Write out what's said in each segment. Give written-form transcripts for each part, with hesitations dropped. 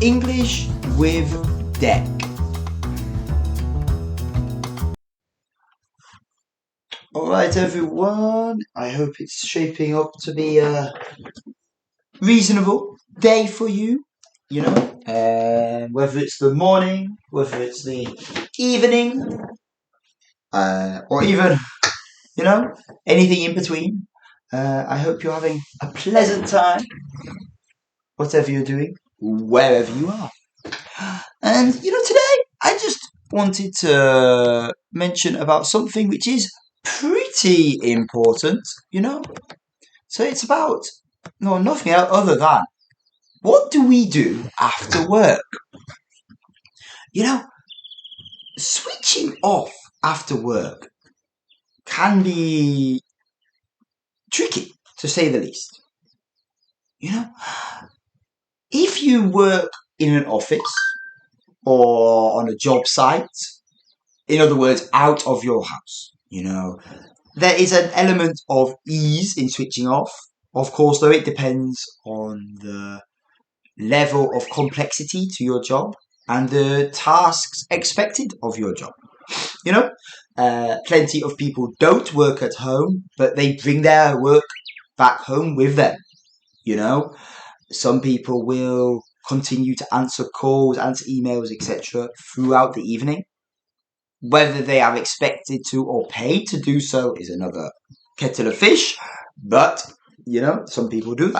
English with Deck. Alright everyone, I hope it's shaping up to be a reasonable day for you, whether it's the morning, whether it's the evening, or even, anything in between. I hope you're having a pleasant time, whatever you're doing, wherever you are. And, today I just wanted to mention about something which is pretty important, So it's about, nothing other than, what do we do after work? Switching off after work can be tricky, to say the least. If you work in an office or on a job site, in other words, out of your house, there is an element of ease in switching off. Of course, though, it depends on the level of complexity to your job and the tasks expected of your job. Plenty of people don't work at home, but they bring their work back home with them. Some people will continue to answer calls, answer emails, etc. throughout the evening. Whether they are expected to or paid to do so is another kettle of fish, but, some people do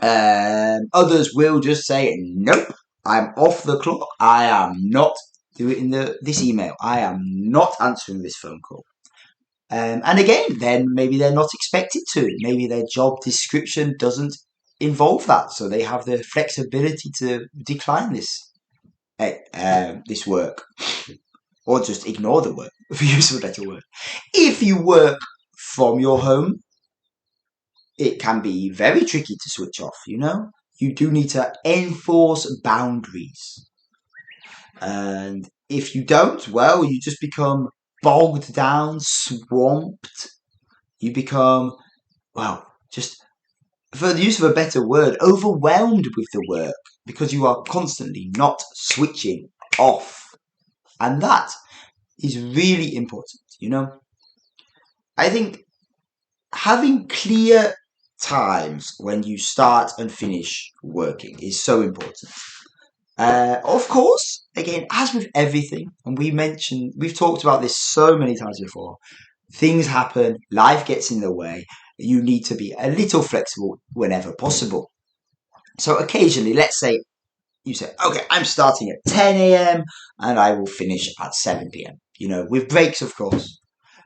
that. Others will just say, nope, I'm off the clock. I am not doing this email. I am not answering this phone call. And again, then maybe they're not expected to. Maybe their job description doesn't involve that, so they have the flexibility to decline this work, or just ignore the work, for use of a better word. If you work from your home, it can be very tricky to switch off, You do need to enforce boundaries. And if you don't, well, you just become bogged down, swamped. You become, just, for the use of a better word, overwhelmed with the work because you are constantly not switching off. And that is really important, I think having clear times when you start and finish working is so important. Of course, again, as with everything, and we've talked about this so many times before, things happen, life gets in the way, you need to be a little flexible whenever possible. So occasionally, let's say you say, okay, I'm starting at 10 a.m. and I will finish at 7 p.m., with breaks, of course.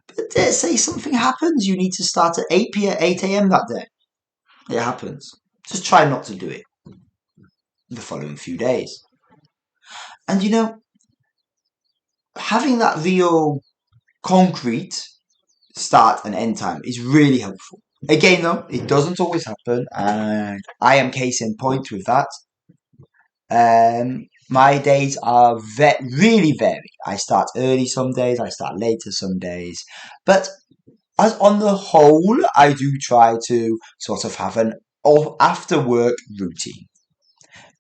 But let's say something happens, you need to start at 8 a.m. that day. It happens. Just try not to do it the following few days. And having that real concrete start and end time is really helpful. Again, though, it doesn't always happen, and I am case in point with that. My days are really vary. I start early some days, I start later some days, but as on the whole, I do try to sort of have an after work routine.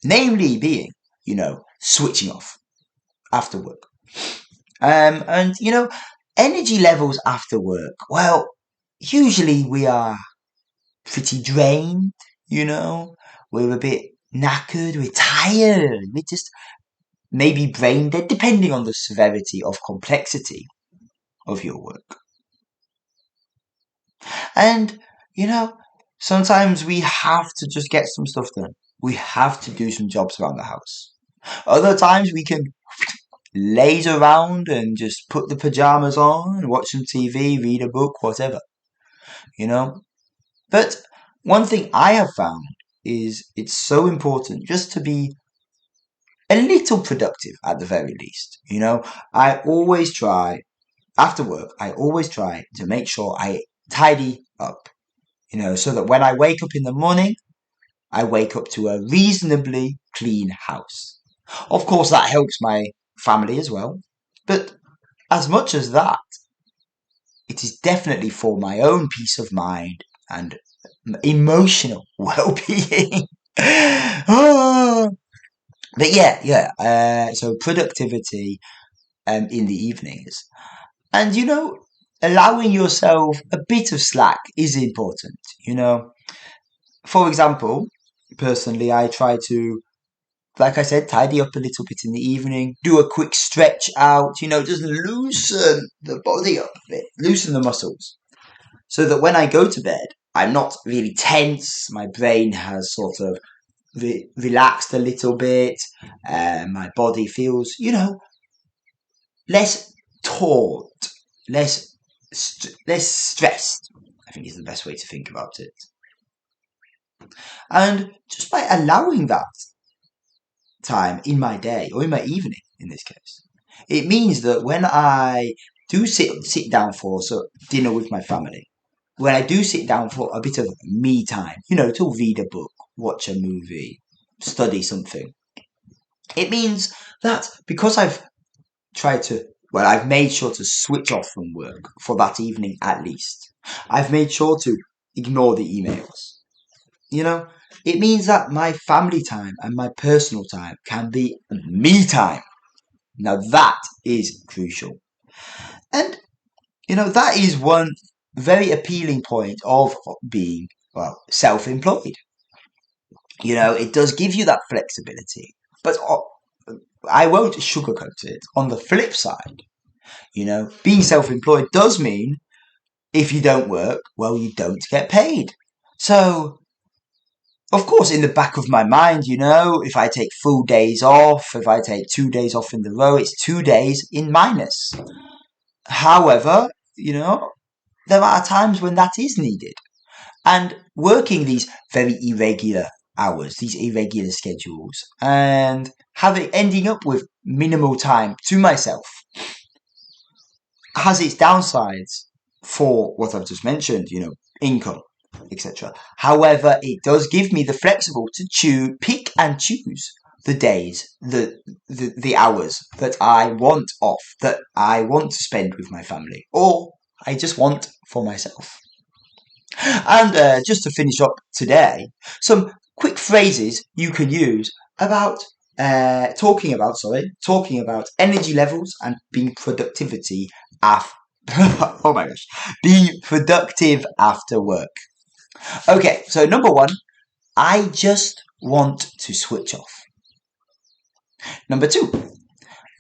Namely being, switching off after work. And, energy levels after work, well, usually we are pretty drained, we're a bit knackered, we're tired, we're just maybe brain dead, depending on the severity of complexity of your work. And, sometimes we have to just get some stuff done. We have to do some jobs around the house. Other times we can laze around and just put the pajamas on, watch some TV, read a book, whatever. But one thing I have found is it's so important just to be a little productive at the very least. I always try, after work, to make sure I tidy up, so that when I wake up in the morning, I wake up to a reasonably clean house. Of course, that helps my family as well, but as much as that, it is definitely for my own peace of mind and emotional well-being. But yeah. So productivity in the evenings. And, allowing yourself a bit of slack is important. For example, personally, I try to, like I said, tidy up a little bit in the evening, do a quick stretch out, just loosen the body up a bit, loosen the muscles, so that when I go to bed, I'm not really tense. My brain has sort of relaxed a little bit. My body feels, less taut, less less stressed. I think is the best way to think about it. And just by allowing that time in my day or in my evening, in this case, it means that when I do sit down for dinner with my family, when I do sit down for a bit of me time, to read a book, watch a movie, study something, it means that because I've made sure to switch off from work for that evening at least. I've made sure to ignore the emails. It means that my family time and my personal time can be me time. Now that is crucial. And, that is one very appealing point of being, self-employed. It does give you that flexibility. But I won't sugarcoat it. On the flip side, being self-employed does mean if you don't work, well, you don't get paid. So, of course, in the back of my mind, if I take full days off, if I take 2 days off in the row, it's 2 days in minus. However, there are times when that is needed. And working these very irregular hours, these irregular schedules, and ending up with minimal time to myself has its downsides for what I've just mentioned, income, etc. However, it does give me the flexible to pick and choose the days, the hours that I want off, that I want to spend with my family, or I just want for myself. And just to finish up today, some quick phrases you can use about talking about energy levels and being productivity oh my gosh, be productive after work. Okay, so number one, I just want to switch off. Number two,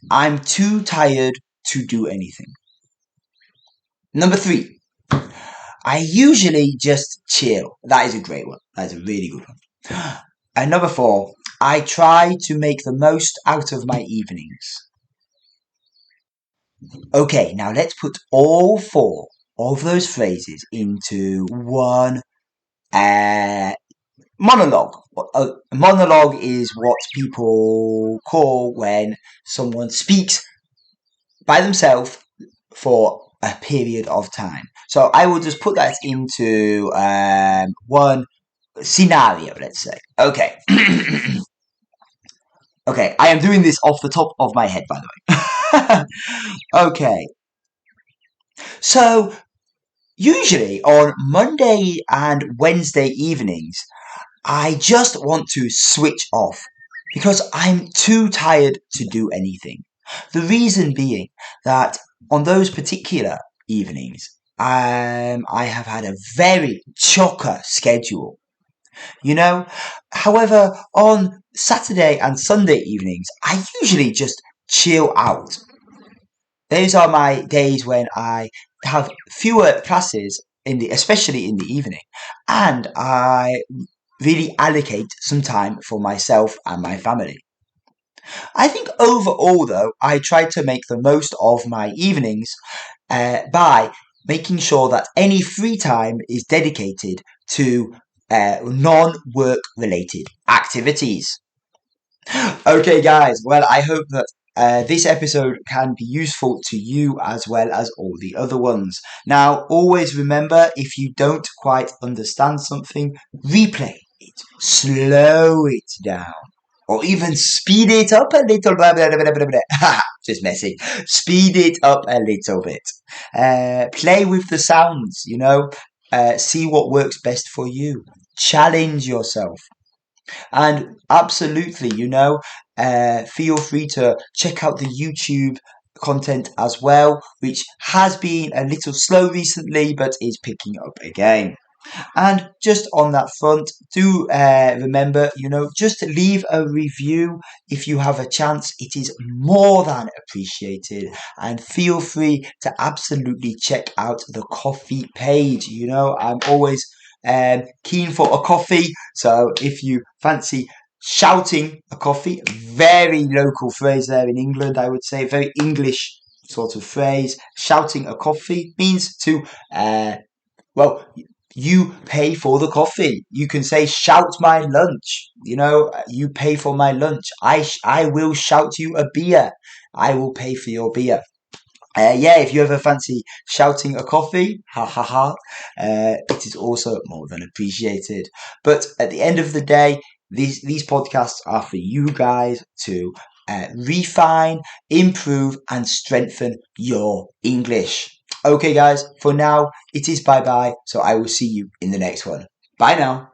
I'm too tired to do anything. Number three, I usually just chill. That is a great one. That is a really good one. And number four, I try to make the most out of my evenings. Okay, now let's put all four of those phrases into one monologue. A monologue is what people call when someone speaks by themselves for a period of time. So I will just put that into one scenario, let's say. Okay. Okay, I am doing this off the top of my head, by the way. Okay. So, usually on Monday and Wednesday evenings, I just want to switch off because I'm too tired to do anything. The reason being that on those particular evenings, I have had a very chocker schedule. However, on Saturday and Sunday evenings, I usually just chill out. Those are my days when I have fewer classes especially in the evening, and I really allocate some time for myself and my family. I think overall, though, I try to make the most of my evenings by making sure that any free time is dedicated to non-work related activities. Okay, guys. Well, I hope that this episode can be useful to you as well as all the other ones. Now, always remember, if you don't quite understand something, replay it, slow it down, or even speed it up a little bit. Just messing. Speed it up a little bit. Play with the sounds, see what works best for you. Challenge yourself. And absolutely, feel free to check out the YouTube content as well, which has been a little slow recently, but is picking up again. And just on that front, do remember, just leave a review if you have a chance. It is more than appreciated. And feel free to absolutely check out the coffee page. I'm always keen for a coffee. So if you fancy shouting a coffee, very local phrase there in England, I would say, very English sort of phrase. Shouting a coffee means to, well, you pay for the coffee. You can say, shout my lunch. You pay for my lunch. I will shout you a beer. I will pay for your beer. Yeah, if you ever fancy shouting a coffee, ha ha ha, it is also more than appreciated. But at the end of the day, these podcasts are for you guys to refine, improve, and strengthen your English. Okay, guys, for now, it is bye bye. So I will see you in the next one. Bye now.